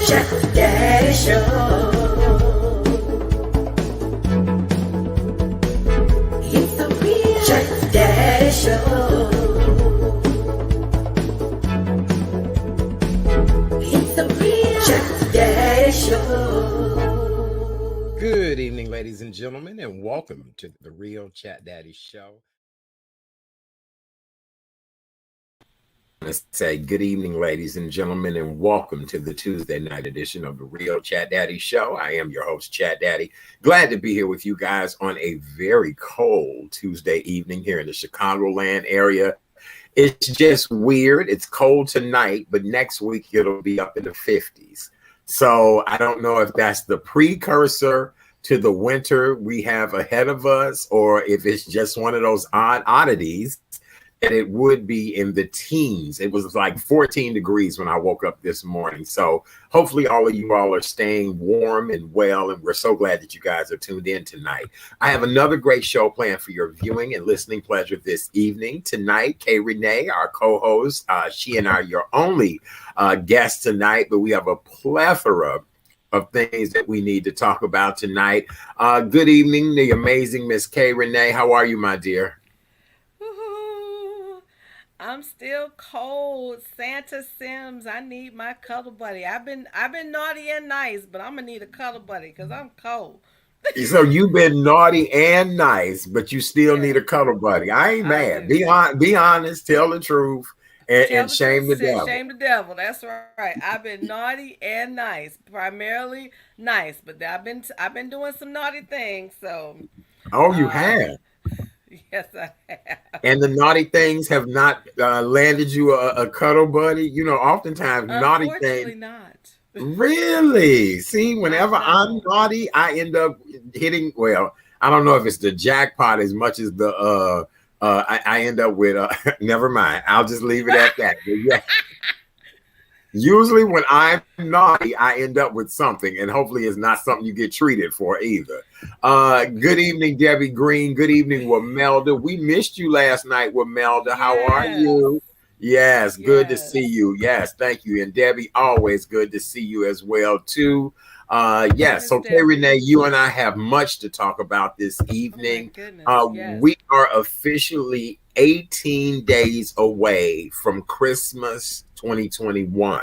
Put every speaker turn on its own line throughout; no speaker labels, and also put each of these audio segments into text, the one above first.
Chat Daddy Show. It's the real Chat Daddy Show. It's the real Chat Daddy Show.
Good evening, ladies and gentlemen, and welcome to the Real Chat Daddy Show. Let's say good evening, ladies and gentlemen, and welcome to the Tuesday night edition of the Real Chat Daddy Show. I am your host, Chat Daddy. Glad to be here with you guys on a very cold Tuesday evening here in the Chicagoland area. It's just weird. It's cold tonight, but next week it'll be up in the 50s. So I don't know if that's the precursor to the winter we have ahead of us, or if it's just one of those oddities. And it would be in the teens. It was like 14 degrees when I woke up this morning. So hopefully all of you all are staying warm and well. And we're so glad that you guys are tuned in tonight. I have another great show planned for your viewing and listening pleasure this evening. Tonight, Kay Renee, our co-host, she and I are your only guests tonight, but we have a plethora of things that we need to talk about tonight. Good evening, the amazing Miss Kay Renee. How are you, my dear?
I'm still cold. Santa Sims, I need my cuddle buddy. I've been naughty and nice, but I'm gonna need a cuddle buddy because I'm cold.
So you've been naughty and nice, but you still need a cuddle buddy. I ain't mad. Be honest, tell the truth, and shame the devil.
Shame the devil. That's right. I've been naughty and nice, primarily nice, but I've been doing some naughty things. So.
Oh, you have.
Yes, I have.
And the naughty things have not landed you a cuddle buddy. You know, oftentimes naughty things.
Unfortunately not.
Really? See, whenever I'm naughty, I end up hitting. Well, I don't know if it's the jackpot as much as the. I end up with. Never mind. I'll just leave it at that. But yeah. Usually when I'm naughty, I end up with something, and hopefully it's not something you get treated for either. Good evening, Debbie Green. Good evening, Wamelda. We missed you last night, Wamelda. How are you? Yes, good to see you. Yes, thank you. And Debbie, always good to see you as well, too. Yes, so Kay Renee, you and I have much to talk about this evening. We are officially 18 days away from Christmas 2021.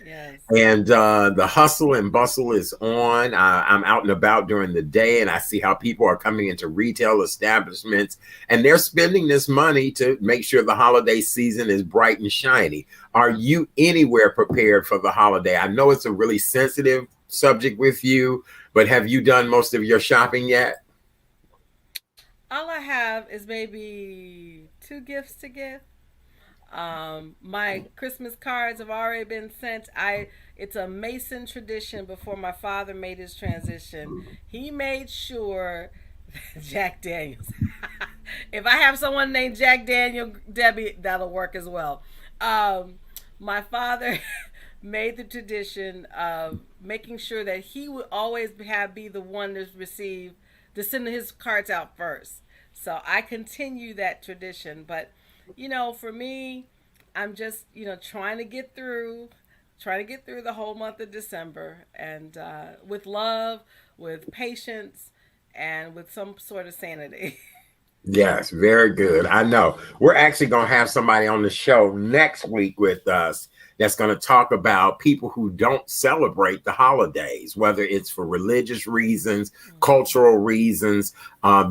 Yes.
And the hustle and bustle is on. I'm out and about during the day, and I see how people are coming into retail establishments, and they're spending this money to make sure the holiday season is bright and shiny. Are you anywhere prepared for the holiday? I know it's a really sensitive subject with you, but have you done most of your shopping yet?
All I have is maybe 2 gifts to give. My Christmas cards have already been sent. It's a Mason tradition. Before my father made his transition, he made sure Jack Daniels. If I have someone named Jack Daniel, Debbie, that'll work as well. My father made the tradition of making sure that he would always be the one to send his cards out first. So I continue that tradition, but for me, I'm just, trying to get through the whole month of December, and with love, with patience, and with some sort of sanity.
Yes, very good. I know. We're actually going to have somebody on the show next week with us that's going to talk about people who don't celebrate the holidays, whether it's for religious reasons, cultural reasons.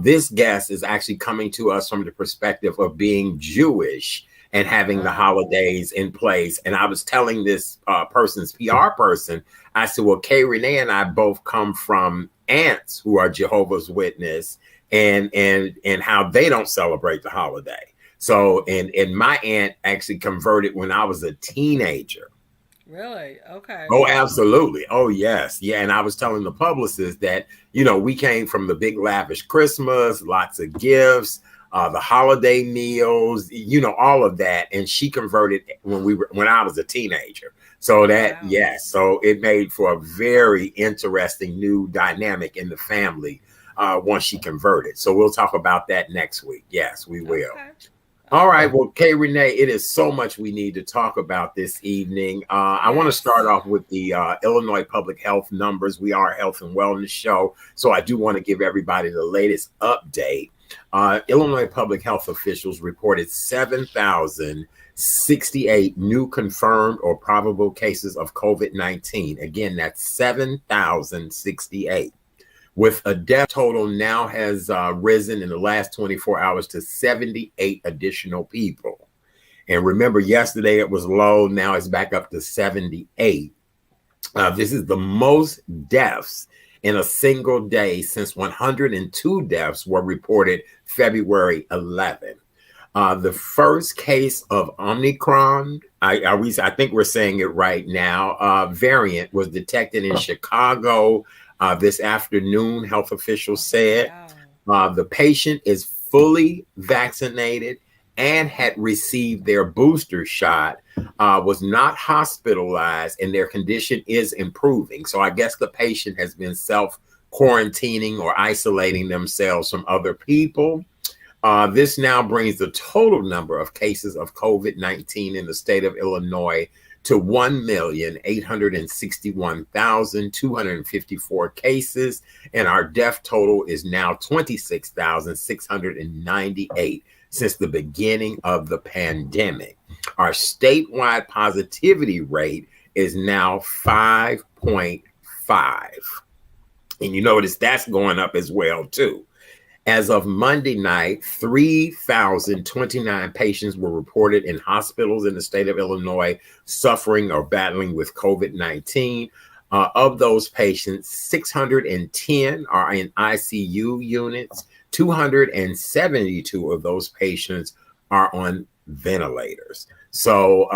This guest is actually coming to us from the perspective of being Jewish and having the holidays in place. And I was telling this person's PR person, I said, well, Kay Renee and I both come from aunts who are Jehovah's Witness, and how they don't celebrate the holiday. So, and my aunt actually converted when I was a teenager.
Really? Okay.
Oh, absolutely. Oh, yes. Yeah. And I was telling the publicist that, we came from the big lavish Christmas, lots of gifts, the holiday meals, all of that. And she converted when I was a teenager. So that, wow. Yes. So it made for a very interesting new dynamic in the family once she converted. So we'll talk about that next week. Yes, we will. All right. Well, Kay Renee, it is so much we need to talk about this evening. I want to start
Yes.
off with the Illinois public health numbers. We are a health and wellness show, so I do want to give everybody the latest update. Illinois public health officials reported 7,068 new confirmed or probable cases of COVID-19. Again, that's 7,068, with a death total now has risen in the last 24 hours to 78 additional people. And remember, yesterday it was low. Now it's back up to 78. This is the most deaths in a single day since 102 deaths were reported February 11th. The first case of Omicron, I think we're saying it right now, variant was detected in Chicago this afternoon, health officials said. The patient is fully vaccinated and had received their booster shot, was not hospitalized, and their condition is improving. So I guess the patient has been self-quarantining or isolating themselves from other people. This now brings the total number of cases of COVID-19 in the state of Illinois to 1,861,254 cases, and our death total is now 26,698 since the beginning of the pandemic. Our statewide positivity rate is now 5.5. And you notice that's going up as well, too. As of Monday night, 3,029 patients were reported in hospitals in the state of Illinois suffering or battling with COVID-19. Of those patients, 610 are in ICU units. 272 of those patients are on ventilators. So,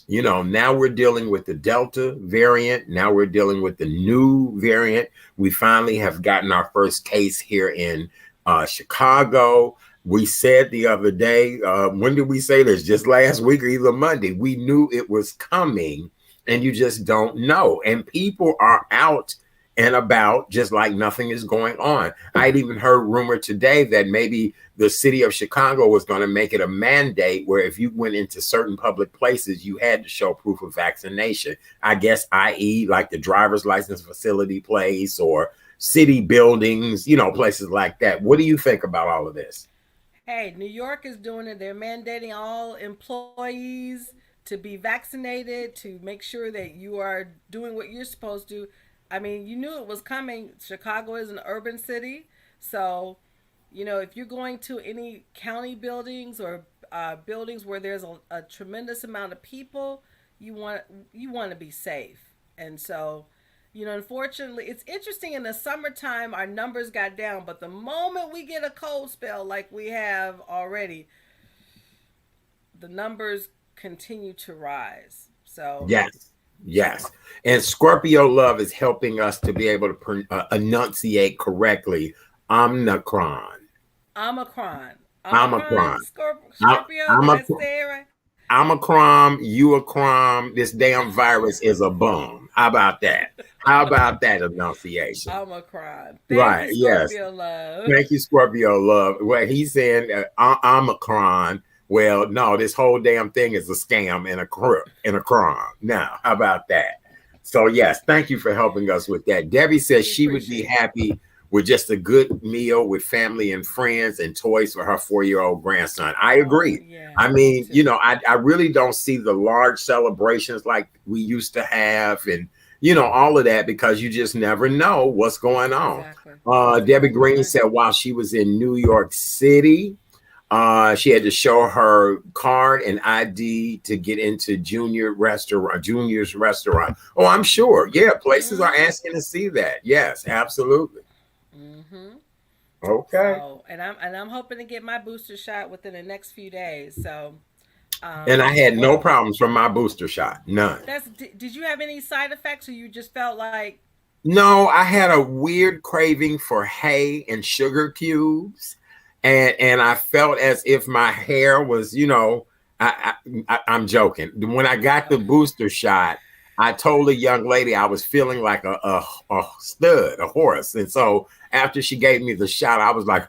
now we're dealing with the Delta variant. Now we're dealing with the new variant. We finally have gotten our first case here in Chicago. We said the other day, when did we say this? Just last week or either Monday. We knew it was coming, and you just don't know. And people are out and about just like nothing is going on. I'd even heard rumor today that maybe the city of Chicago was going to make it a mandate where if you went into certain public places, you had to show proof of vaccination. I guess, i.e., like the driver's license facility place or city buildings, places like that. What do you think about all of this?
Hey, New York is doing it. They're mandating all employees to be vaccinated to make sure that you are doing what you're supposed to. I mean, you knew it was coming. Chicago is an urban city. So, if you're going to any county buildings or buildings where there's a tremendous amount of people, you want to be safe. And so, unfortunately, it's interesting in the summertime, our numbers got down. But the moment we get a cold spell like we have already, the numbers continue to rise. So,
Yes. And Scorpio Love is helping us to be able to enunciate correctly. Omicron.
Omicron.
Omicron.
Scorpio, did I say it right?
Omicron, Uacron, this damn virus is a bum. How about that? How about that enunciation?
Omicron.
Right,
Thank you,
yes.
Scorpio Love.
Thank you, Scorpio Love. Well, he's saying Omicron. Well, no, this whole damn thing is a scam and a crime. Now, how about that? So, yes, thank you for helping us with that. Debbie says she would be happy with just a good meal with family and friends and toys for her 4-year-old grandson. I agree.
Yeah,
I mean, I really don't see the large celebrations like we used to have and, all of that because you just never know what's going on.
Exactly.
Debbie Green said while she was in New York City, she had to show her card and ID to get into Junior's restaurant. Oh, I'm sure. Yeah, places are asking to see that. Yes, absolutely. Okay.
So, and I'm hoping to get my booster shot within the next few days. So,
and I had no problems from my booster shot. None.
Did you have any side effects, or you just felt like?
No, I had a weird craving for hay and sugar cubes. And I felt as if my hair was, I'm joking. When I got the booster shot, I told a young lady I was feeling like a stud, a horse. And so after she gave me the shot, I was like,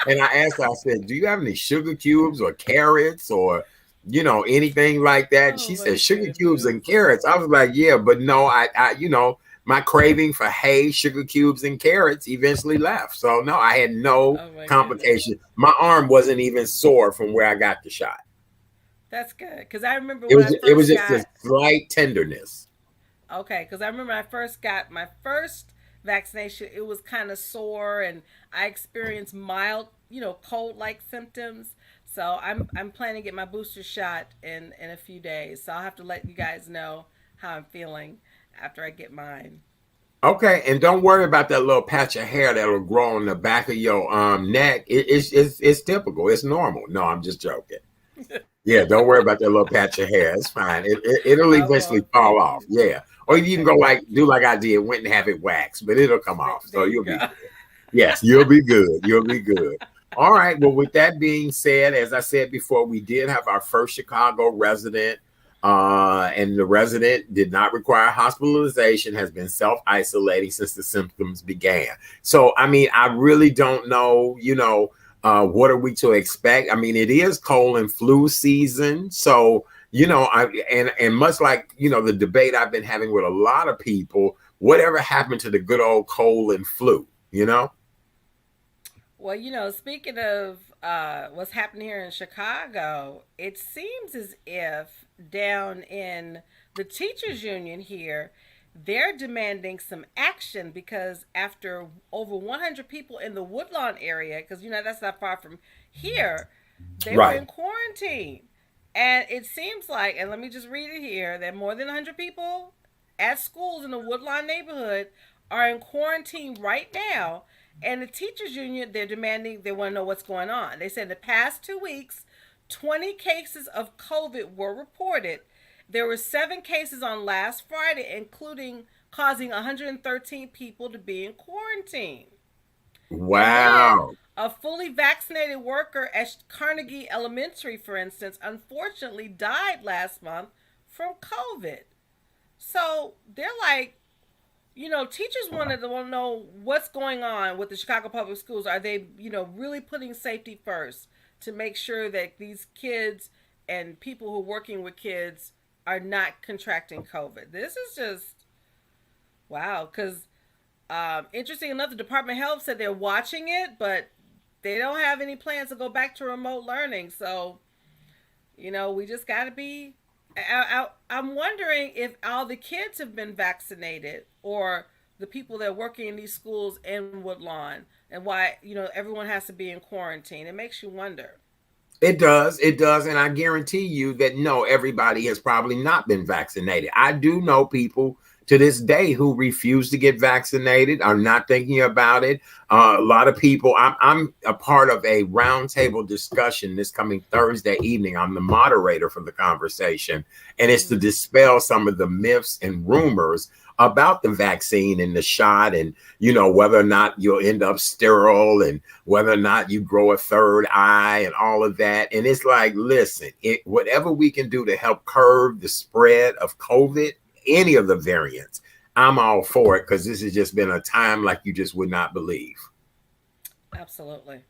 and I asked her, I said, do you have any sugar cubes or carrots or, anything like that? And
Oh
she
my
said, sugar cubes
goodness.
and carrots. I was like, yeah, but no, my craving for hay, sugar cubes, and carrots eventually left. So no, I had no
Oh my goodness.
complication. My arm wasn't even sore from where I got the shot.
That's good. Because I remember
It
when I
was it was
first
just a
got,
slight tenderness.
okay, because I remember I first got my first vaccination, it was kind of sore and I experienced mild, cold like symptoms. So I'm planning to get my booster shot in a few days. So I'll have to let you guys know how I'm feeling after I get mine.
Okay, and don't worry about that little patch of hair that'll grow on the back of your neck. It's typical. It's normal. No, I'm just joking. Yeah, don't worry about that little patch of hair. It's fine. It'll
I
eventually
won't.
fall
Thank
off.
you.
Yeah, or you can
Okay,
go
thank
do
you.
like I did, went and have it waxed, but it'll come
There,
off. So
there you
you'll be
go.
good. Yes, you'll be good. You'll be good. All right. Well, with that being said, as I said before, we did have our first Chicago resident, and the resident did not require hospitalization, has been self-isolating since the symptoms began. So, I mean, I really don't know, what are we to expect? I mean, it is cold and flu season. So, and much like, the debate I've been having with a lot of people, whatever happened to the good old cold and flu, you know?
Well, speaking of what's happening here in Chicago, it seems as if down in the teachers union here, they're demanding some action because after over 100 people in the Woodlawn area, because that's not far from here, they were
Right.
in quarantine. And it seems like, and let me just read it here, that more than 100 people at schools in the Woodlawn neighborhood are in quarantine right now. And the teachers union, they're demanding, they want to know what's going on. They said in the past 2 weeks, 20 cases of COVID were reported. There were 7 cases on last Friday, including causing 113 people to be in quarantine. And then
Wow.
a fully vaccinated worker at Carnegie Elementary, for instance, unfortunately died last month from COVID. So they're like, teachers wanted to know what's going on with the Chicago Public Schools. Are they, really putting safety first to make sure that these kids and people who are working with kids are not contracting COVID? This is just wow. Because interesting enough, the Department of Health said they're watching it, but they don't have any plans to go back to remote learning. So we just got to be. I'm wondering if all the kids have been vaccinated or the people that are working in these schools in Woodlawn and why, everyone has to be in quarantine. It makes you wonder.
It does. It does. And I guarantee you that no, everybody has probably not been vaccinated. I do know people to this day who refuse to get vaccinated, are not thinking about it. A lot of people, I'm a part of a roundtable discussion this coming Thursday evening. I'm the moderator for the conversation, and it's to
Mm-hmm.
dispel some of the myths and rumors about the vaccine and the shot, and whether or not you'll end up sterile, and whether or not you grow a third eye and all of that. And it's like, listen, whatever we can do to help curb the spread of COVID, any of the variants, I'm all for it, because this has just been a time like you just would not believe.
Absolutely.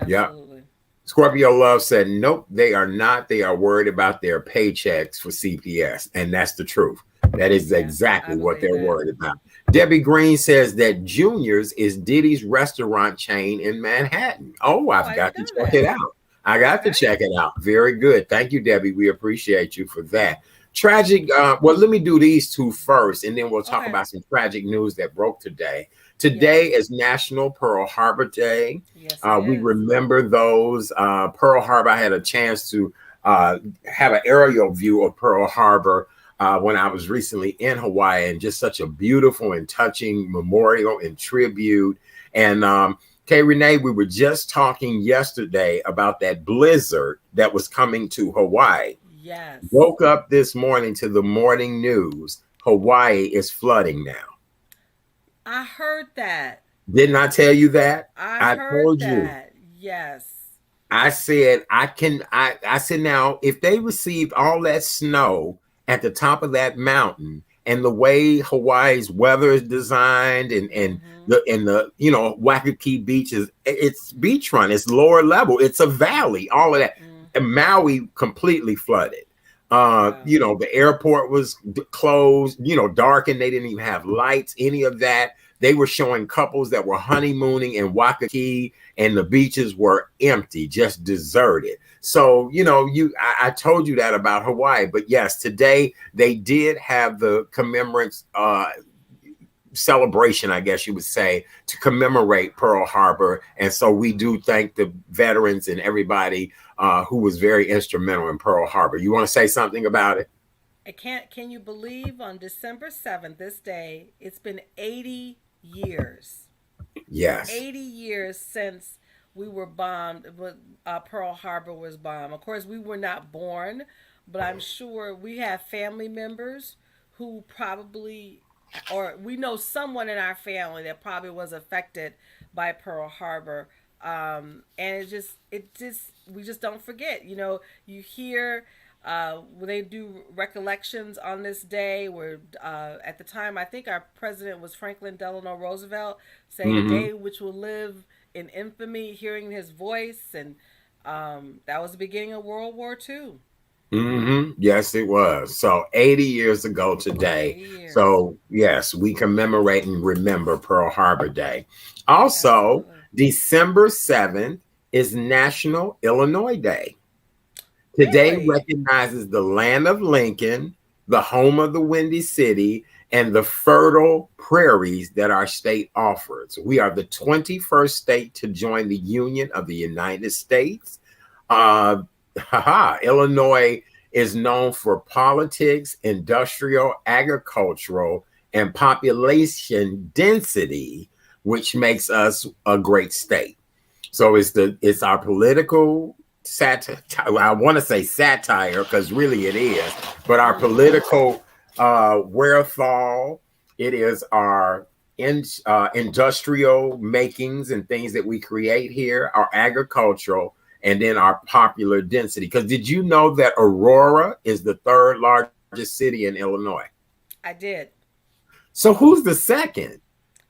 Yeah.
Absolutely.
Scorpio Love said, nope, they are not. They are worried about their paychecks for CPS. And that's the truth. That is
Yeah, I
exactly what
believe
they're
that.
worried about. Debbie Green says that Junior's is Diddy's restaurant chain in Manhattan. Oh,
Oh,
I've
I
got
didn't
to
know
check it
that.
out. I got to
Okay.
check it out. Very good. Thank you, Debbie. We appreciate you for that. Tragic. Well, let me do these two first, and then we'll talk
Okay.
about some tragic news that broke today. Today
Yes.
is National Pearl Harbor Day.
Yes, it
We
is.
remember those. Pearl Harbor, I had a chance to have an aerial view of Pearl Harbor when I was recently in Hawaii, and just such a beautiful and touching memorial and tribute. And Kay Renee, we were just talking yesterday about that blizzard that was coming to Hawaii.
Yes.
Woke up this morning to the morning news. Hawaii is flooding now.
I heard that.
Didn't I tell you that?
I
I
heard
told you.
that. Yes.
I said, I said, now, if they received all that snow at the top of that mountain and the way Hawaii's weather is designed and
Mm-hmm.
the Waikiki Beach it's beachfront, it's lower level, it's a valley, all of that.
Mm.
And Maui completely flooded.
Wow.
The airport was closed, darkened. They didn't even have lights, any of that. They were showing couples that were honeymooning in Waikiki, and the beaches were empty, just deserted. So, I told you that about Hawaii. But yes, today they did have the commemorance celebration, I guess you would say, to commemorate Pearl Harbor. And so we do thank the veterans and everybody who was very instrumental in Pearl Harbor. You want to say something about it?
Can you believe on December 7th, this day, it's been 80 years.
Yes.
80 years since we were bombed, Pearl Harbor was bombed. Of course, we were not born, but I'm sure we have family members who probably, or we know someone in our family that probably was affected by Pearl Harbor. And we just don't forget. You hear when they do recollections on this day, where at the time I think our president was Franklin Delano Roosevelt, saying a
Mm-hmm.
day which will live in infamy, hearing his voice, and that was the beginning of World War II.
Mm-hmm. Yes, it was. So 80 years ago today.
80 years.
So yes, we commemorate and remember Pearl Harbor Day. Also,
Absolutely.
December 7th is National Illinois Day. Today
Really?
recognizes the land of Lincoln, the home of the Windy City, and the fertile prairies that our state offers. We are the 21st state to join the Union of the United States. Uh, Illinois is known for politics, industrial, agricultural, and population density, which makes us a great state. So it's our political satire. I want to say satire because really it is, but our
Mm-hmm.
political wherewithal. It is our industrial makings and things that we create here, our agricultural, and then our popular density. Because did you know that Aurora is the third largest city in Illinois?
I did.
So who's the second?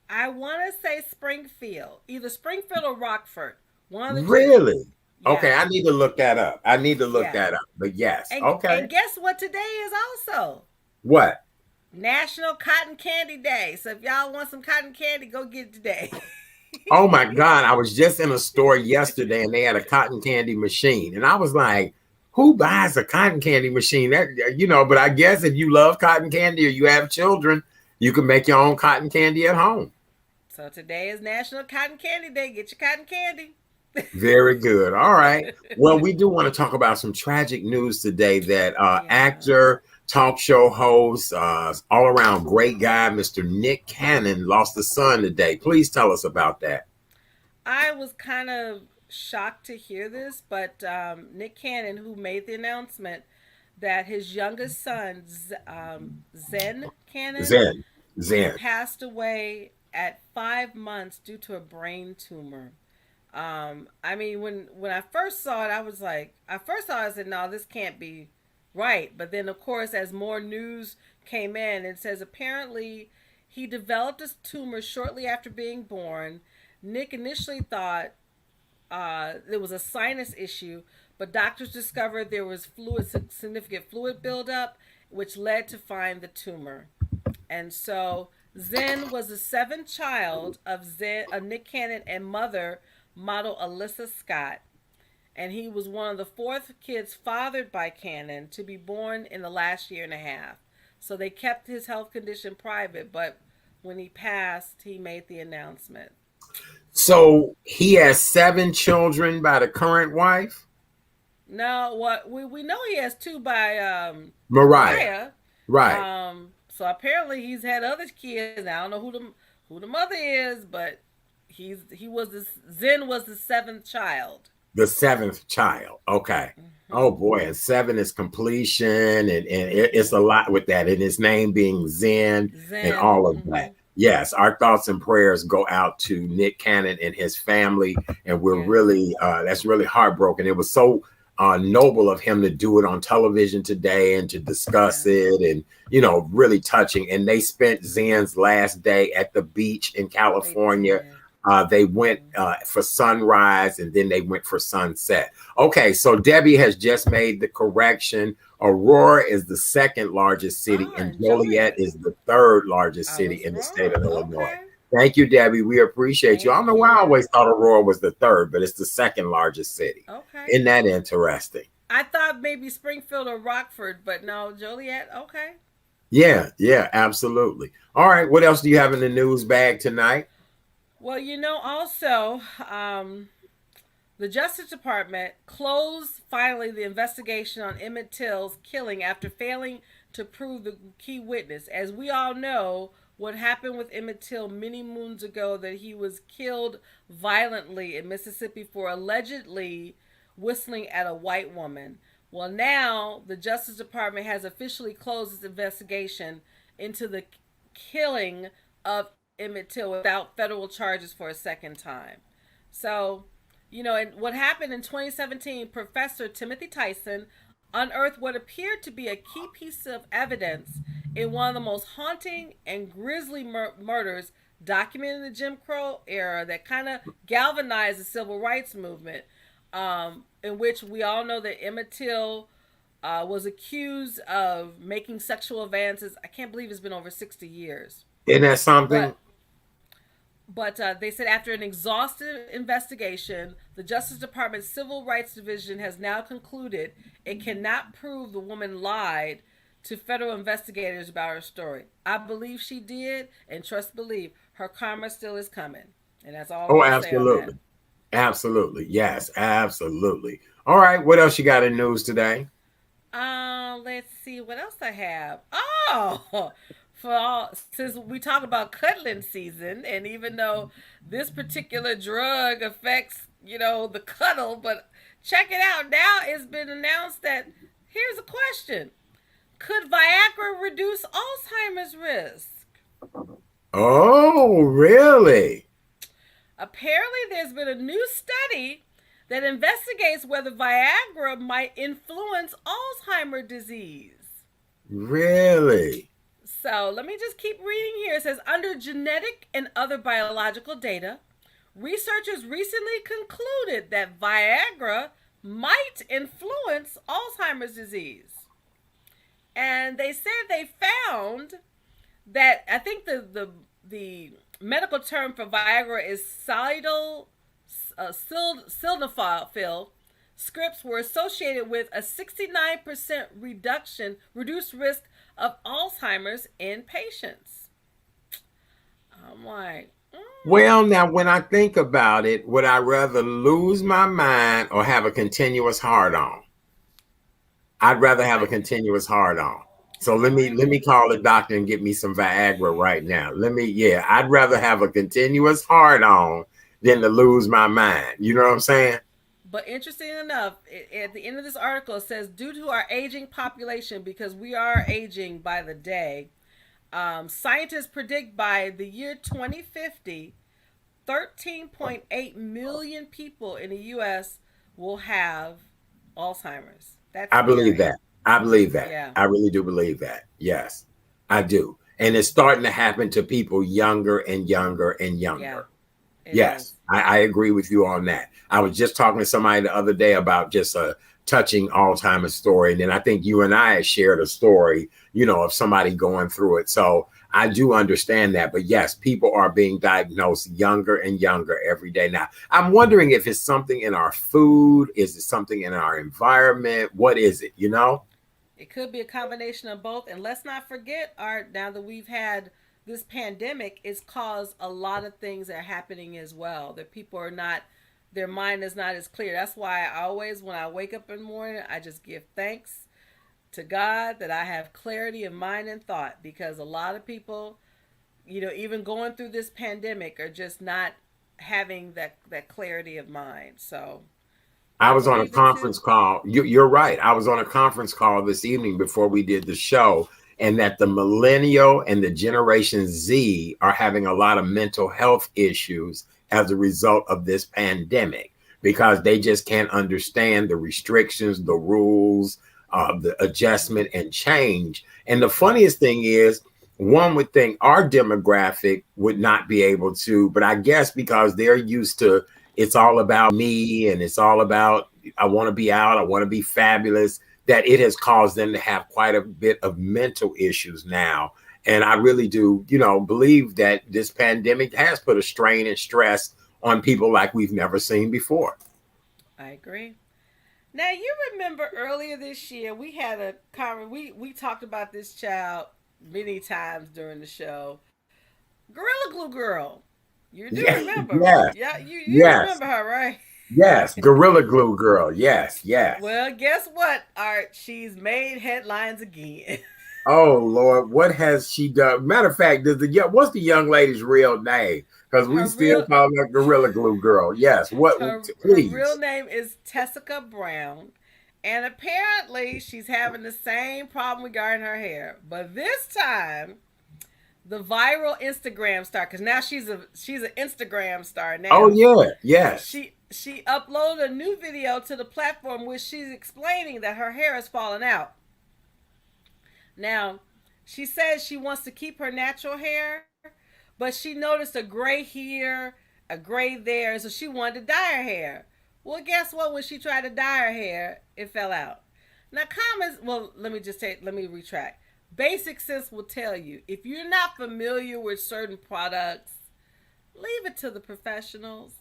I want to say Springfield, either Springfield or Rockford, one of the two.
Really? Okay,
Yeah,
I need to look that up. I need to look
yeah.
that up. But yes,
And
okay.
guess what today is also?
What?
National Cotton Candy Day. So if y'all want some cotton candy, go get it today.
Oh my God. I was just in a store yesterday and they had a cotton candy machine. And I was like, who buys a cotton candy machine? But I guess if you love cotton candy or you have children, you can make your own cotton candy at home.
So today is National Cotton Candy Day. Get your cotton candy.
Very good. All right. Well, we do want to talk about some tragic news today that
Yeah.
actor, talk show host, all around great guy, Mr. Nick Cannon, lost a son today. Please tell us about that.
I was kind of shocked to hear this, but Nick Cannon, who made the announcement that his youngest son, Zen Cannon,
Zen. Zen.
passed away at 5 months due to a brain tumor. I mean, when I first saw it, I was like, I first thought I said, no, this can't be right. But then, of course, as more news came in, it says apparently he developed a tumor shortly after being born. Nick initially thought there was a sinus issue, but doctors discovered there was significant fluid buildup, which led to find the tumor. And so Zen was the seventh child of Nick Cannon and mother, model Alyssa Scott. And he was one of the fourth kids fathered by Cannon to be born in the last year and a half. So they kept his health condition private, but when he passed, he made the announcement.
So he has 7 children by the current wife,
Now, what we know he has two by
Mariah.
Mariah.
Right.
So apparently he's had other kids. I don't know who the mother is, but he was the Zen was the seventh child.
The seventh child. Okay. Oh
Mm-hmm.
boy, and 7 is completion, and it's a lot with that, and his name being Zen and
Zen.
all of
Mm-hmm.
that. yes, our thoughts and prayers go out to Nick Cannon and his family, and we're
Yeah.
really that's really heartbroken. It was so noble of him to do it on television today and to discuss
Yeah.
it, and really touching. And they spent Zen's last day at the beach in
They
California.
did.
They went for sunrise and then they went for sunset. Okay, so Debbie has just made the correction. Aurora is the second largest city,
Ah,
and
and
Joliet
Joliet.
is the third largest
I
city
was
in the state of
wrong.
Illinois.
Okay.
Thank you, Debbie. We appreciate you. I don't know
Thank
why I
you.
always thought Aurora was the third, but it's the second largest city.
Okay.
Isn't that interesting?
I thought maybe Springfield or Rockford, but no, Joliet. Okay.
Yeah, yeah, absolutely. All right, what else do you have in the news bag tonight?
Well, also, the Justice Department closed finally the investigation on Emmett Till's killing after failing to prove the key witness. As we all know, what happened with Emmett Till many moons ago, that he was killed violently in Mississippi for allegedly whistling at a white woman. Well, now the Justice Department has officially closed its investigation into the killing of Emmett Till without federal charges for a second time. So, and what happened in 2017, Professor Timothy Tyson unearthed what appeared to be a key piece of evidence in one of the most haunting and grisly murders documented in the Jim Crow era that kind of galvanized the civil rights movement, in which we all know that Emmett Till was accused of making sexual advances. I can't believe it's been over 60 years.
Isn't that something?
But they said after an exhaustive investigation, the Justice Department's Civil Rights Division has now concluded it cannot prove the woman lied to federal investigators about her story. I believe she did, and trust believe her karma still is coming. And that's all I'm
Oh,
going to say on that.
absolutely. Absolutely. Yes, absolutely. All right, what else you got in news today?
Let's see what else I have. Oh, for all since we talk about cuddling season, and even though this particular drug affects the cuddle, but check it out. Now it's been announced that here's a question: could Viagra reduce Alzheimer's risk?
Oh, really?
Apparently, there's been a new study that investigates whether Viagra might influence Alzheimer's disease.
Really?
So let me just keep reading here. It says, under genetic and other biological data, researchers recently concluded that Viagra might influence Alzheimer's disease. And they said they found that, I think the medical term for Viagra is sildenafil. Scripts were associated with a 69% reduced risk of Alzheimer's in patients. I'm like,
Well, now when I think about it, would I rather lose my mind or have a continuous hard on? I'd rather have a continuous hard on. So let
all
me
right.
let me call the doctor and get me some Viagra right now. I'd rather have a continuous hard on than to lose my mind. You know what I'm saying?
But interesting enough, at the end of this article, it says, due to our aging population, because we are aging by the day, scientists predict by the year 2050, 13.8 million people in the U.S. will have Alzheimer's. That's
I believe
scary.
that. I believe that.
Yeah,
I really do believe that. Yes, I do. And it's starting to happen to people younger and younger and
yeah,
younger.
it
Yes,
is.
I agree with you on that. I was just talking to somebody the other day about just a touching Alzheimer's story. And then I think you and I shared a story, of somebody going through it. So I do understand that. But yes, people are being diagnosed younger and younger every day now. I'm wondering if it's something in our food. Is it something in our environment? What is it,
It could be a combination of both. And let's not forget, Art, now that we've had this pandemic, it's caused a lot of things that are happening as well. That people are not, their mind is not as clear. That's why I always, when I wake up in the morning, I just give thanks to God that I have clarity of mind and thought, because a lot of people, even going through this pandemic, are just not having that clarity of mind. So
I
I
was on a
believe it too.
conference call. You're right. I was on a conference call this evening before we did the show. and that the millennial and the Generation Z are having a lot of mental health issues as a result of this pandemic because they just can't understand the restrictions, the rules, the adjustment and change. And the funniest thing is, one would think our demographic would not be able to, but I guess because they're used to it's all about me and it's all about I want to be out, I want to be fabulous, that it has caused them to have quite a bit of mental issues now. And I really do, believe that this pandemic has put a strain and stress on people like we've never seen before.
I agree. Now you remember earlier this year we had a we talked about this child many times during the show. Gorilla Glue Girl. You do
Yeah,
remember.
yes,
Yeah, you
yes,
remember her, right?
yes. Gorilla Glue Girl. Yes, yes.
Well, guess what, Art? She's made headlines again.
Oh Lord, what has she done? Matter of fact, what's the young lady's real name? Because we
Her
still
real
call her Gorilla Glue Girl. Yes. What?
her real
Please.
name is Tessica Brown. And apparently she's having the same problem regarding her hair. But this time the viral Instagram star, because now she's an Instagram star
Oh
now.
yeah. Yes.
She uploaded a new video to the platform which she's explaining that her hair is falling out. Now, she says she wants to keep her natural hair, but she noticed a gray here, a gray there, so she wanted to dye her hair. Well, guess what? When she tried to dye her hair, it fell out. Now, let me retract. Basic sense will tell you if you're not familiar with certain products, leave it to the professionals.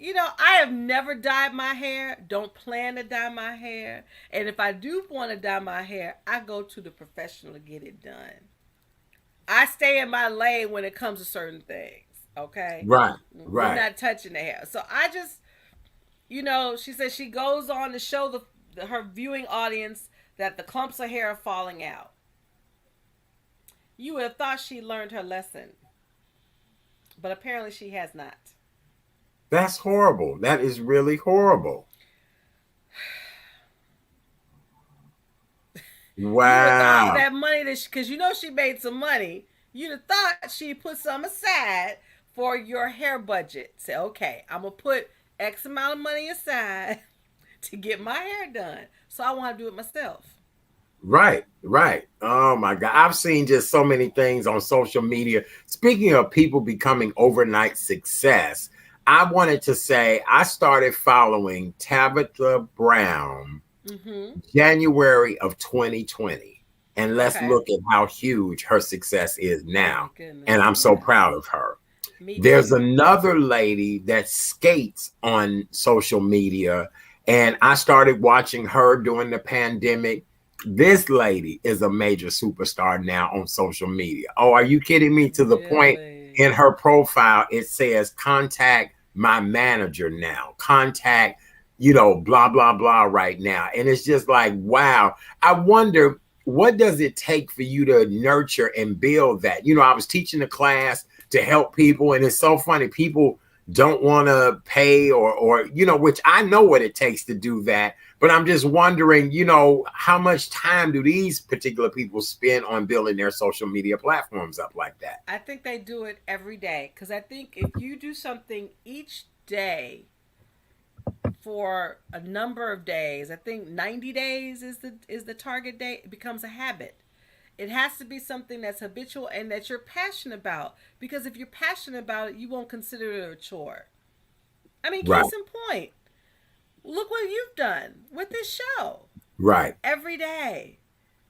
I have never dyed my hair, don't plan to dye my hair. And if I do want to dye my hair, I go to the professional to get it done. I stay in my lane when it comes to certain things, okay?
Right.
We're
Right.
not touching the hair. So I just, she says she goes on to show her viewing audience that the clumps of hair are falling out. You would have thought she learned her lesson, but apparently she has not.
That's horrible. That is really horrible.
You would have thought
Wow.
that money because she made some money. You'd have thought she put some aside for your hair budget. Say, okay, I'm gonna put X amount of money aside to get my hair done, so I want to do it myself.
Right, right. Oh my God. I've seen just so many things on social media. Speaking of people becoming overnight success, I wanted to say I started following Tabitha Brown
Mm-hmm.
January of 2020. And let's
Okay.
look at how huge her success is
Oh my
now.
goodness.
And I'm so
Yeah.
proud of her.
Me
There's
too.
another lady that skates on social media, and I started watching her during the pandemic. This lady is a major superstar now on social media. Oh, are you kidding me? To the point
Really.
in her profile, it says, contact my manager now, contact, blah, blah, blah right now. And it's just like, wow. I wonder, what does it take for you to nurture and build that? I was teaching a class to help people, and it's so funny. People don't want to pay or which I know what it takes to do that. But I'm just wondering, how much time do these particular people spend on building their social media platforms up like that?
I think they do it every day because I think if you do something each day for a number of days, I think 90 days is the target date. It becomes a habit. It has to be something that's habitual and that you're passionate about. Because if you're passionate about it, you won't consider it a chore. I mean,
Right,
case in point, look what you've done with this show
right.
every day.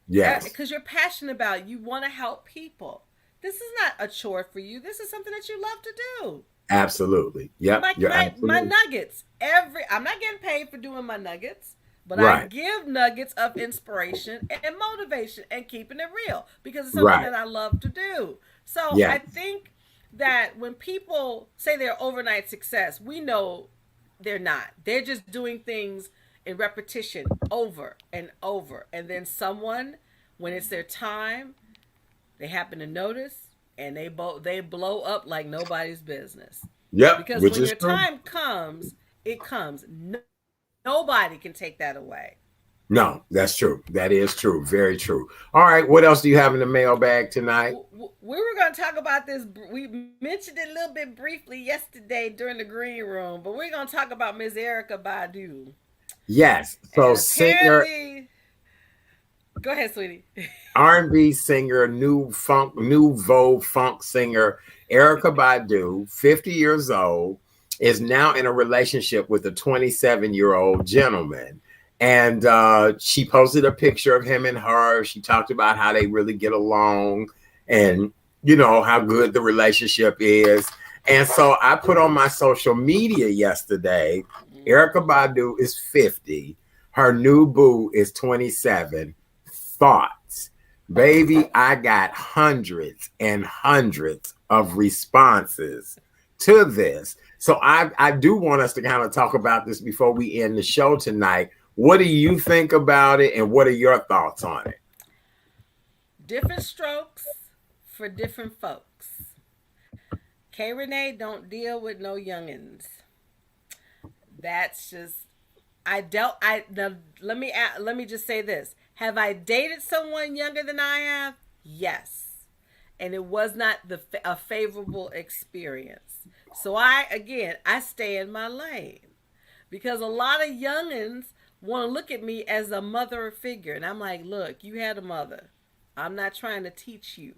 Yes,
Because you're passionate about it. You want to help people. This is not a chore for you. This is something that you love to do.
absolutely. Yep,
my
you're
my my
absolutely
nuggets. I'm not getting paid for doing my nuggets, but I
right,
give nuggets of inspiration and motivation and keeping it real because it's something
right.
that I love to do. So I
Yes,
think that when people say they're overnight success, we know they're not. They're just doing things in repetition over and over, and then someone, when it's their time, they happen to notice and they blow up like nobody's business.
yep,
Because
which
when
is
your
true.
time comes, it comes. Nobody can take that away.
No, that's true. That is true. Very true. All right. What else do you have in the mailbag tonight?
We were going to talk about this. We mentioned it a little bit briefly yesterday during the green room, but we're going to talk about Miss Erica Badu.
Yes. So
And
singer,
apparently, go ahead, sweetie.
R&B singer, nouveau funk singer Erica Badu, 50 years old, is now in a relationship with a 27-year-old gentleman. And she posted a picture of him and her. She talked about how they really get along and, how good the relationship is. And so I put on my social media yesterday, Erica Badu is 50. Her new boo is 27. Thoughts. Baby, I got hundreds and hundreds of responses to this. So I do want us to kind of talk about this before we end the show tonight. What do you think about it, and what are your thoughts on it?
Different strokes for different folks. K Renee don't deal with no youngins. That's just I dealt I now, let me just say this. Have I dated someone younger than I have? Yes. And it was not a favorable experience. So I stay in my lane because a lot of youngins want to look at me as a mother figure and I'm like, "Look, you had a mother. I'm not trying to teach you.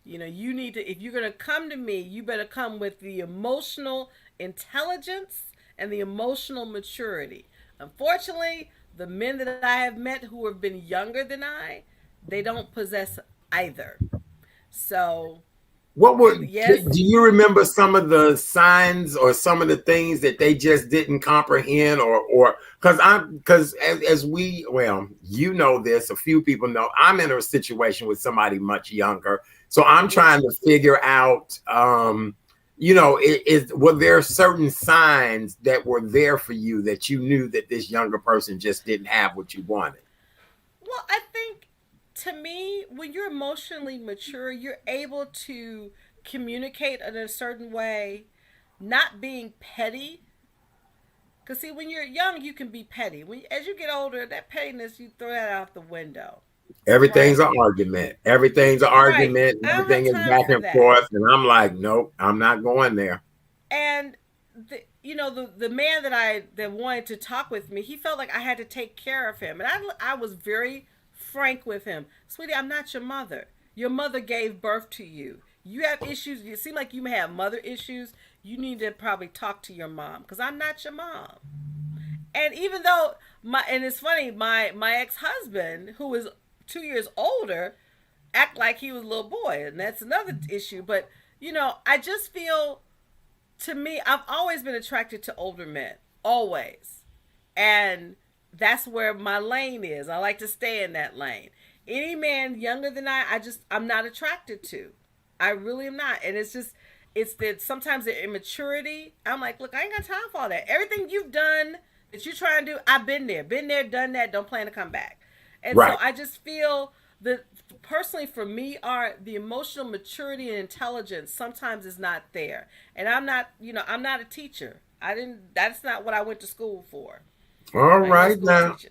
You need to, if you're going to come to me, you better come with the emotional intelligence and the emotional maturity. Unfortunately, the men that I have met who have been younger than they don't possess either. So,
What would
yes,
do you remember some of the signs or some of the things that they just didn't comprehend, or because as we, well, this, a few people know I'm in a situation with somebody much younger, so I'm trying to figure out were there certain signs that were there for you that you knew that this younger person just didn't have what you wanted?
well, I think to me, when you're emotionally mature, you're able to communicate in a certain way, not being petty. Because, see, when you're young, you can be petty. As you get older, that pettiness, you throw that out the window.
Everything's
Right?
an argument. Everything's an
Right.
argument.
I don't have
Everything is
time
back
for
and
that.
forth. And I'm like, nope, I'm not going there.
And the man that wanted to talk with me, he felt like I had to take care of him, and I was very frank with him, sweetie. I'm not your mother. Your mother gave birth to you. You have issues. You seem like you may have mother issues. You need to probably talk to your mom because I'm not your mom. And even though and it's funny, my ex husband, who was 2 years older, act like he was a little boy, and that's another issue. But I just feel, to me, I've always been attracted to older men, always. And that's where my lane is. I like to stay in that lane. Any man younger than I'm not attracted to. I really am not. And it's that sometimes the immaturity. I'm like, look, I ain't got time for all that. Everything you've done that you try and do, I've been there, done that. Don't plan to come back. And so
Right.
I just feel that personally for me are the emotional maturity and intelligence sometimes is not there. And I'm not a teacher. I didn't That's not what I went to school for.
All
I ain't no
right
school
now.
teacher.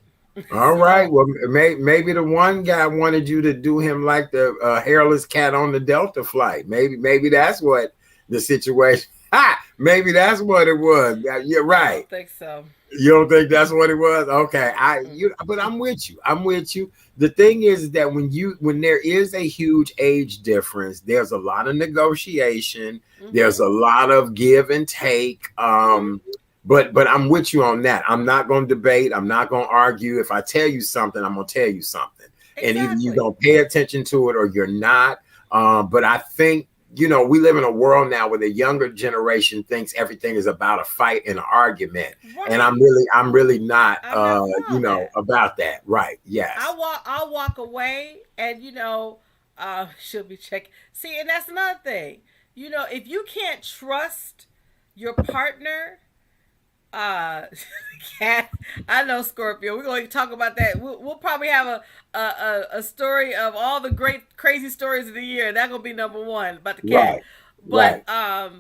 All right.
So
Well, maybe the one guy wanted you to do him like the hairless cat on the Delta flight. Maybe that's what the situation. Ha! Maybe that's what it was. You're
I
right.
don't think so.
You don't think that's what it was? Okay.
Mm-mm.
But I'm with you. I'm with you. The thing is that when there is a huge age difference, there's a lot of negotiation, there's
Mhm.
a lot of give and take.
Mhm.
But I'm with you on that. I'm not going to debate. I'm not going to argue. If I tell you something, I'm going to tell you something, and either you're
Exactly.
going to pay attention to it or you're not. But I think we live in a world now where the younger generation thinks everything is about a fight and an argument, and
Right.
I'm really not
I'm not for all that.
about that. Right? Yes.
I'll walk away and she'll be checking. See, and that's another thing. If you can't trust your partner, uh cat, I know, Scorpio, we're going to talk about that. We'll probably have a story of all the great crazy stories of the year. That's going to be number one about the cat.
Right.
But
Right.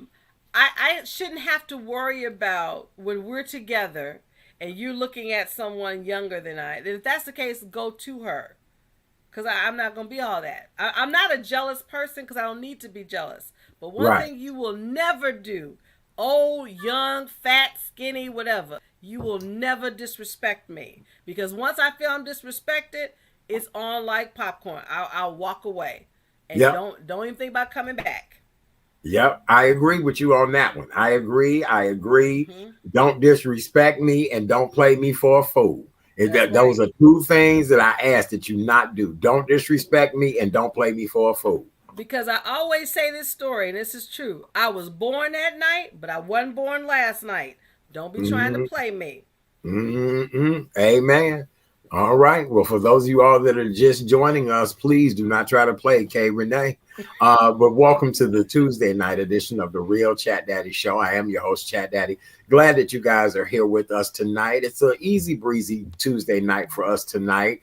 I shouldn't have to worry about when we're together and you're looking at someone younger than if that's the case, go to her. Because I'm not going to be all that. I'm not a jealous person because I don't need to be jealous. But one
Right.
thing you will never do, old, young, fat, skinny, whatever, you will never disrespect me. Because once I feel I'm disrespected, it's on like popcorn. I'll walk away. And
Yep.
don't even think about coming back.
Yep. I agree with you on that one. I agree.
Mm-hmm.
Don't disrespect me and don't play me for a fool.
That's
Those
right.
are two things that I ask that you not do. Don't disrespect me and don't play me for a fool.
Because I always say this story, and this is true. I was born that night, but I wasn't born last night. Don't be trying to
Mm-hmm.
play me.
Mm-hmm. Amen. All right. Well, for those of you all that are just joining us, please do not try to play K Renee. But welcome to the Tuesday night edition of the Real Chat Daddy Show. I am your host, Chat Daddy. Glad that you guys are here with us tonight. It's an easy breezy Tuesday night for us tonight.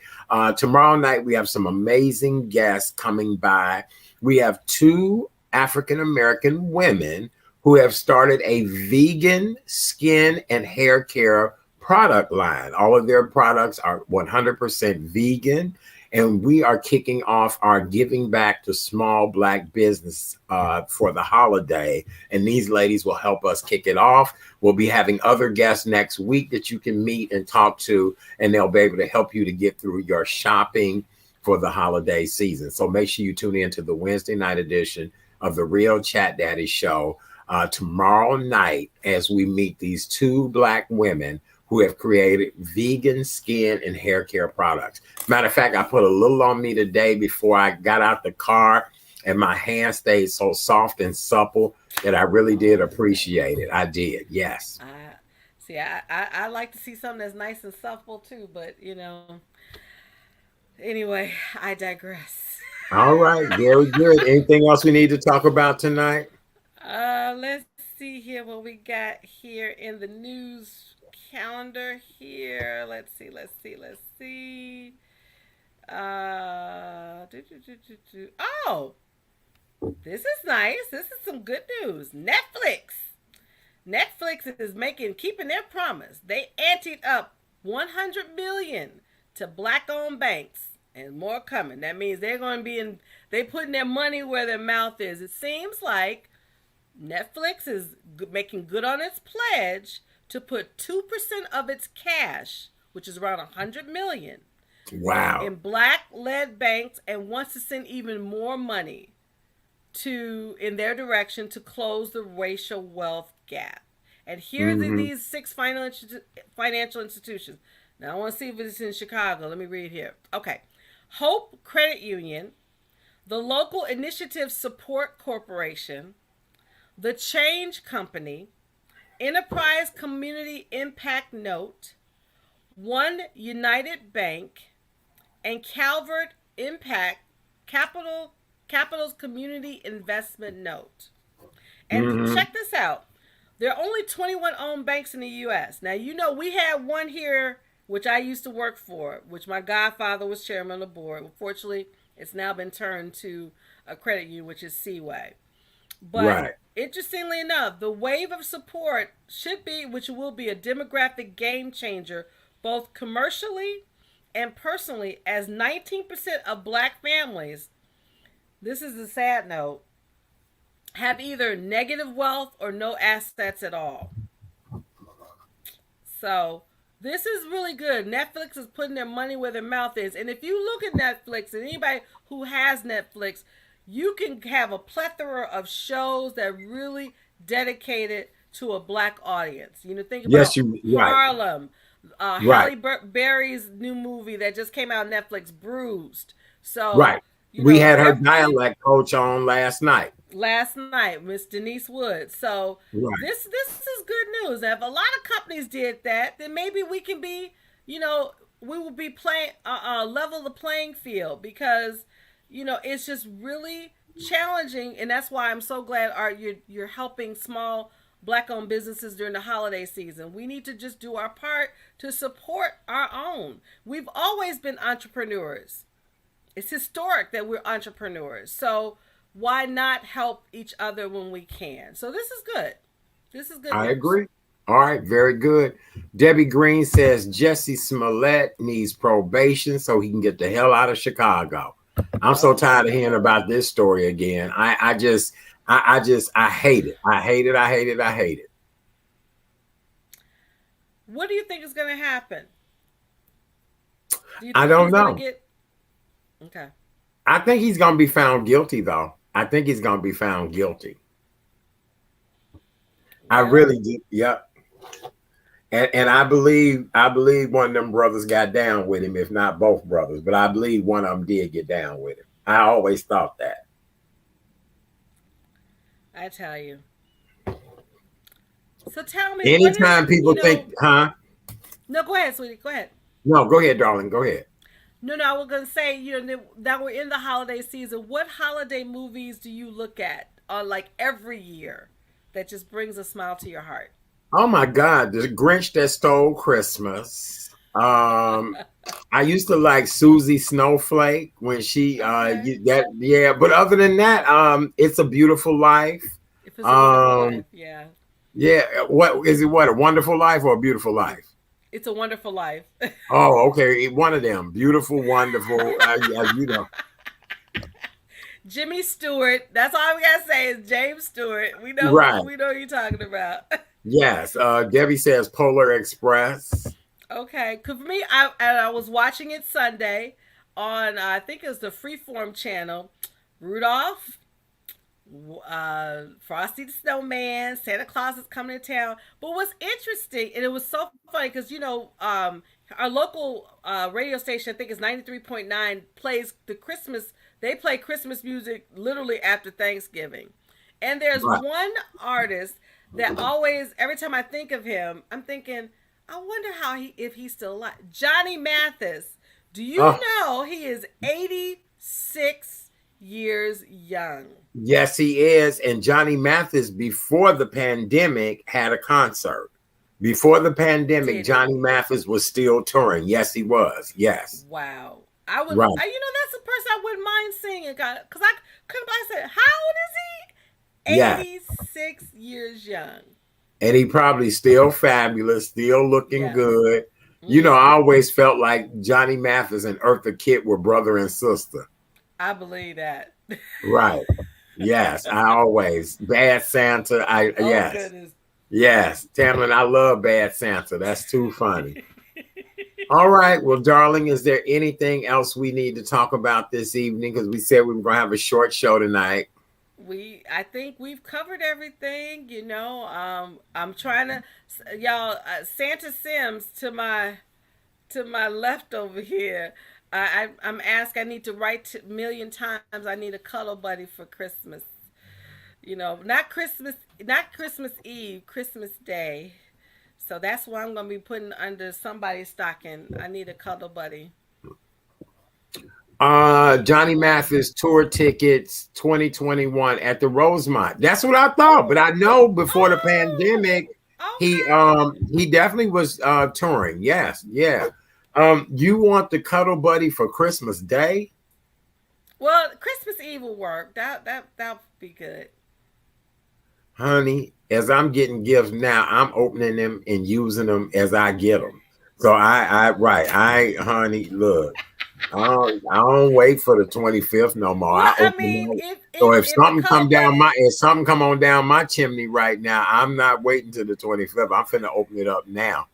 Tomorrow night, we have some amazing guests coming by. We have two African American women who have started a vegan skin and hair care product line. All of their products are 100% vegan. And we are kicking off our giving back to small Black business for the holiday. And these ladies will help us kick it off. We'll be having other guests next week that you can meet and talk to, and they'll be able to help you to get through your shopping for the holiday season. So make sure you tune in to the Wednesday night edition of the Real Chat Daddy Show tomorrow night as we meet these two Black women who have created vegan skin and hair care products. Matter of fact, I put a little on me today before I got out the car, and my hands stayed so soft and supple that I really did appreciate it. I did, yes.
See, I like to see something that's nice and supple too, but anyway, I digress.
All right, very good. Anything else we need to talk about tonight?
Let's see here what we got here in the news calendar here. Let's see. Oh, this is nice. This is some good news. Netflix is keeping their promise. They anteed up 100 million to Black-owned banks, and more coming. That means they're going to be they putting their money where their mouth is. It seems like Netflix is making good on its pledge to put 2% of its cash, which is around 100 million,
Wow.
in Black-led banks, and wants to send even more money in their direction to close the racial wealth gap. And here are these 6 financial institutions. Now I want to see if it's in Chicago. Let me read here. Okay. Hope Credit Union, the Local Initiative Support Corporation, the Change Company, Enterprise Community Impact Note, One United Bank, and Calvert Impact Capital's Community Investment Note. And check this out. There are only 21 owned banks in the U.S. Now, we had one here, which I used to work for, which my godfather was chairman of the board. Unfortunately, it's now been turned to a credit union, which is Seaway. But interestingly enough, the wave of support which will be a demographic game changer, both commercially and personally, as 19% of Black families, this is a sad note, have either negative wealth or no assets at all. So this is really good. Netflix is putting their money where their mouth is. And if you look at Netflix, and anybody who has Netflix, you can have a plethora of shows that really dedicated to a Black audience. Think about Harlem, Halle Berry's new movie that just came out on Netflix, Bruised. So
we had her dialect coach on last night,
Miss Denise Wood. So this is good news. Now, if a lot of companies did that, then maybe we can be, we will be playing level the playing field, because it's just really challenging, and that's why I'm so glad you're helping small Black-owned businesses during the holiday season. We need to just do our part to support our own. We've always been entrepreneurs. It's historic that we're entrepreneurs. So why not help each other when we can? So this is good. This is good.
I agree. All right, very good. Debbie Green says Jesse Smollett needs probation so he can get the hell out of Chicago. I'm so
Oh my
tired of hearing
God.
about this story again. I hate it. I hate it. I hate it. I hate it.
What do you think is going to happen? Do you
I
think
don't
he's going to
know.
get. Okay.
I think he's gonna be found guilty though. I think he's gonna be found guilty. I
Well,
really do. Yep. And I believe one of them brothers got down with him, if not both brothers, but I believe one of them did get down with him. I always thought that.
I tell you. So tell me, what is,
Anytime people think, huh?
no, go ahead, sweetie. Go ahead.
No, go ahead, darling. Go ahead.
No, no, I was gonna say, that we're in the holiday season. What holiday movies do you look at, like every year, that just brings a smile to your heart?
Oh my God, the Grinch that stole Christmas. I used to like Susie Snowflake when she
Okay.
that yeah, but other than that, it's a beautiful life.
If it's a wonderful life,
Um,
yeah,
yeah, what is it? What, a wonderful life or a beautiful life?
it's a wonderful life.
Oh, okay, one of them, beautiful, wonderful. Yeah.
Jimmy Stewart. That's all we gotta say is James Stewart. We know,
Right.
we know what you're talking about.
Yes. Debbie says Polar Express.
Okay, cause for me, I was watching it Sunday on I think it was the Freeform channel. Rudolph, Frosty the Snowman, Santa Claus is coming to town. But what's interesting, and it was so funny because our local radio station, I think it's 93.9, plays the Christmas. They play Christmas music literally after Thanksgiving, and there's
Right.
one artist that always, every time I think of him, I'm thinking, I wonder how he if he's still alive. Johnny Mathis. Do you
Oh,
know he is 86 years young?
yes, he is. And Johnny Mathis, before the pandemic, had a concert. Before the pandemic,
Did he?
Johnny Mathis was still touring. Yes, he was. Yes.
Wow. I would,
Right.
that's a person I wouldn't mind seeing. Because I couldn't, I said, how old is
Yeah.
he? 86 years young.
And he probably still fabulous, still looking
Yes.
good. I
Mm-hmm.
always felt like Johnny Mathis and Eartha Kitt were brother and sister.
I believe that.
Right. Yes. I always. Bad Santa.
Oh,
Yes.
goodness.
Yes. Tamlin, I love Bad Santa. That's too funny. All right. Well, darling, is there anything else we need to talk about this evening? Because we said we were going to have a short show tonight.
I think we've covered everything. I'm trying to, y'all, Santa Sims to my left over here. I'm asked. I need to write a million times. I need a cuddle buddy for Christmas. Not Christmas Eve, Christmas Day. So that's what I'm gonna be putting under somebody's stocking. I need a cuddle buddy.
Johnny Mathis tour tickets 2021 at the Rosemont. That's what I thought, but
Oh,
I know before the
oh,
pandemic, he
okay.
um he definitely was touring. Yes, yeah. You want the cuddle buddy for Christmas Day?
Well, Christmas Eve will work. That'll be good.
Honey, as I'm getting gifts now, I'm opening them and using them as I get them. So right, honey, look, I don't wait for the 25th no more.
Well,
I
I
open
mean,
them. So
if
if
if the
something
cuddle
come down
buddy,
if something come on down my chimney right now, I'm not waiting till the 25th. I'm finna open it up now.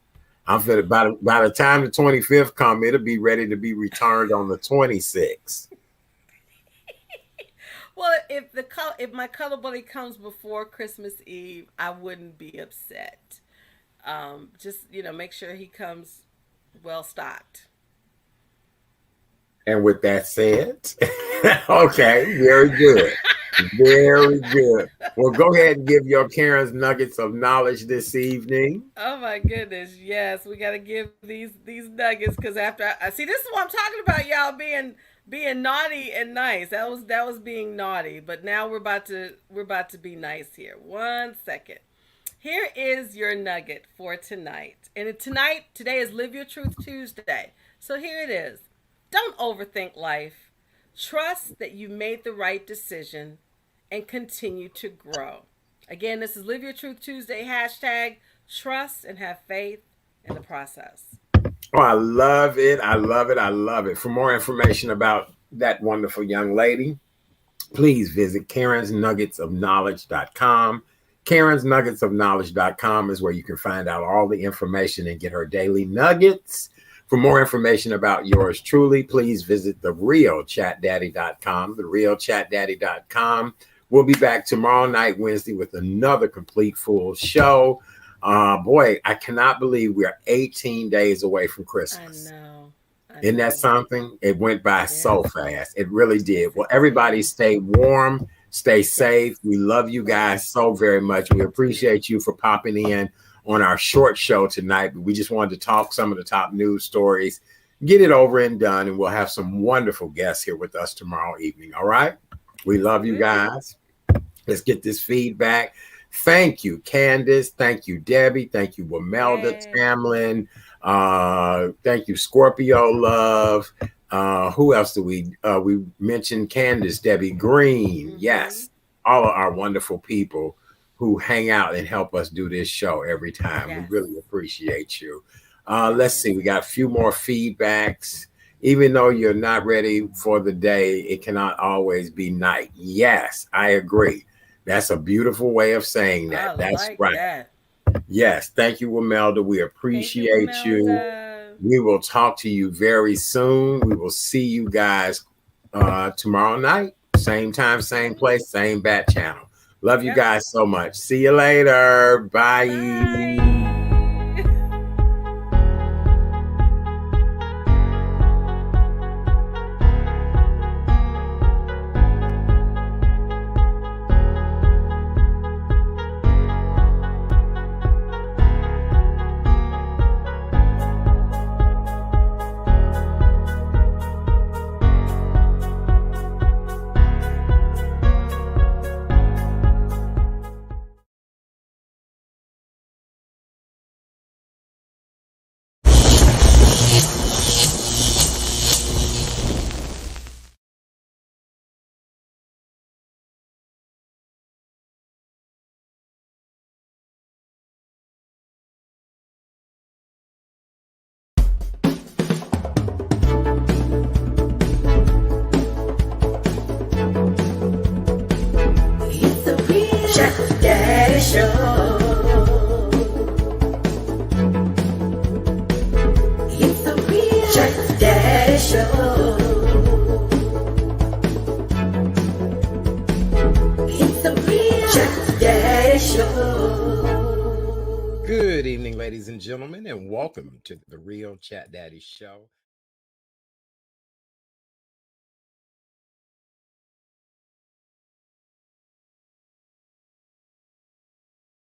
I'm finna by the time the 25th come, it'll be ready to be returned on the 26th.
well, if my cuddle buddy comes before Christmas Eve, I wouldn't be upset. Just make sure he comes well stocked.
And with that said, okay, very good. Very good. Well, go ahead and give your Karen's nuggets of knowledge this evening.
Oh my goodness, yes, we got to give these nuggets because after I see, this is what I'm talking about, y'all being naughty and nice. That was being naughty, but now we're about to be nice here. One second. Here is your nugget for tonight. And today is Live Your Truth Tuesday. So here it is. Don't overthink life. Trust that you made the right decision and continue to grow. Again, this is Live Your Truth Tuesday. Hashtag trust and have faith in the process.
Oh, I love it. I love it. I love it. For more information about that wonderful young lady, please visit karensnuggetsofknowledge.com. karensnuggetsofknowledge.com is where you can find out all the information and get her daily nuggets. For more information about yours truly, please visit therealchatdaddy.com. Therealchatdaddy.com. We'll be back tomorrow night, Wednesday, with another complete full show. Boy, I cannot believe we are 18 days away from Christmas.
I know.
Isn't that something? It went by so fast. It really did. Well, everybody stay warm, stay safe. We love you guys so very much. We appreciate you for popping in on our short show tonight. We just wanted to talk some of the top news stories, get it over and done, and we'll have some wonderful guests here with us tomorrow evening. All right? We love you guys. Let's get this feedback. Thank you, Candace. Thank you, Debbie. Thank you, Wamelda Tamlin. Thank you, Scorpio Love. Who else do we mentioned? Candace, Debbie Green. Yes, all of our wonderful people who hang out and help us do this show every time. We really appreciate you. Let's see. We got a few more feedbacks. Even though you're not ready for the day, it cannot always be night. Yes, I agree. That's a beautiful way of saying that. That's like right. That. Yes. Thank you, Wamelda. We appreciate you. We will talk to you very soon. We will see you guys tomorrow night. Same time, same place, same bat channel. Love you guys so much. See you later. Bye. Bye. Good evening, ladies and gentlemen, and welcome to the Real Chat Daddy Show.